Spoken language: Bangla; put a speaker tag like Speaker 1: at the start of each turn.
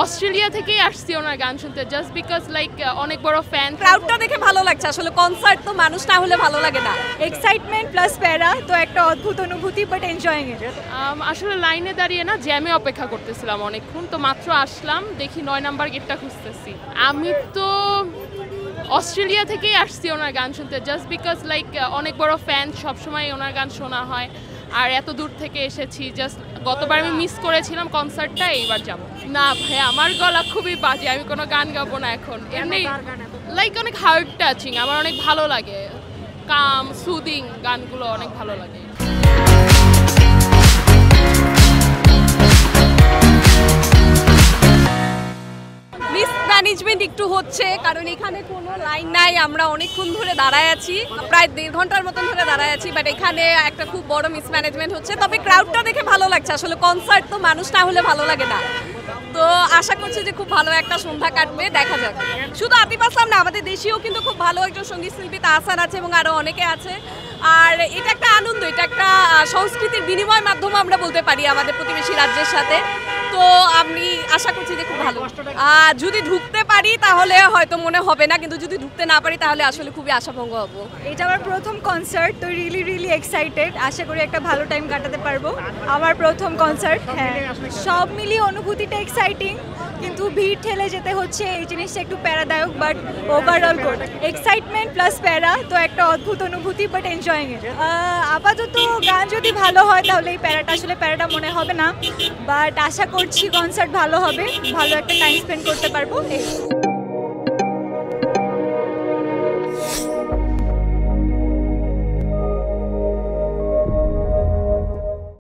Speaker 1: অস্ট্রেলিয়া থেকেই আসছি ওনার গান শুনতে, জাস্ট বিকজ লাইক অনেক বড় ফ্যান।
Speaker 2: ক্রাউডটা দেখে ভালো লাগছে, আসলে কনসার্ট তো মানুষ না হলে ভালো লাগে না।
Speaker 3: এক্সাইটমেন্ট প্লাস প্যারা, তো একটা অদ্ভুত অনুভূতি, বাট এনজয়িং ইট।
Speaker 1: আসলে লাইনে দাঁড়িয়ে না জ্যামে অপেক্ষা করতেছিলাম অনেকক্ষণ, তো মাত্র আসলাম, দেখি 9 নাম্বার গেটটা খুঁজতেছি। আমি তো অস্ট্রেলিয়া থেকেই আসছি ওনার গান শুনতে, জাস্ট বিকজ লাইক অনেক বড় ফ্যান, সবসময় ওনার গান শোনা হয়, আর এত দূর থেকে এসেছি। জাস্ট গতবার আমি মিস করেছিলাম কনসার্টটা, এইবার যাবো না। ভাই আমার গলা খুবই বাজে, আমি কোনো গান গাবো না এখন। এমনি লাইক অনেক হার্ট টাচিং, আমার অনেক ভালো লাগে, কাম সুদিং গানগুলো অনেক ভালো লাগে।
Speaker 2: মিসম্যানেজমেন্ট একটু হচ্ছে, কারণ এখানে কোনো লাইন নাই, আমরা অনেকক্ষণ ধরে দাঁড়ায় আছি, প্রায় 1.5 ঘন্টার মতন ধরে দাঁড়ায় আছি, বাট এখানে একটা খুব বড় মিসম্যানেজমেন্ট হচ্ছে। তবে ক্রাউডটা দেখে ভালো লাগছে, আসলে কনসার্ট তো মানুষ না হলে ভালো লাগে না। তো আশা করছি যে খুব ভালো একটা সন্ধ্যা কাটবে, দেখা যাক। শুধু আতিফ আসলাম না, আমাদের দেশীয় কিন্তু খুব ভালো একজন সঙ্গীত শিল্পী তাহসান আছে এবং আরও অনেকে আছে। আর এটা একটা আনন্দ, এটা একটা সংস্কৃতির বিনিময় মাধ্যম আমরা বলতে পারি আমাদের প্রতিবেশী রাজ্যের সাথে। তো আমি আশা করছি যে খুব ভালো। যদি ঢুকতে পারি তাহলে হয়তো মনে হবে না, কিন্তু যদি ঢুকতে না পারি তাহলে আসলে খুবই আশাভঙ্গ হব।
Speaker 3: এটা আমার প্রথম কনসার্ট, তো রিয়েলি এক্সাইটেড। আশা করি একটা ভালো টাইম কাটাতে পারবো। আমার প্রথম কনসার্ট, হ্যাঁ, সব মিলিয়ে অনুভূতিটা এক্সাইটিং, কিন্তু ভিড় ঠেলে যেতে হচ্ছে, এই জিনিসটা একটু প্যারাদায়ক, but overall good. Excitement plus প্যারা, তো একটা অদ্ভুত অনুভূতি, বাট এনজয়িং ইট। আপাতত গান যদি ভালো হয় তাহলে এই প্যারাটা মনে হবে না, বাট আশা করছি কনসার্ট ভালো হবে, ভালো একটা টাইম স্পেন্ড করতে পারবো।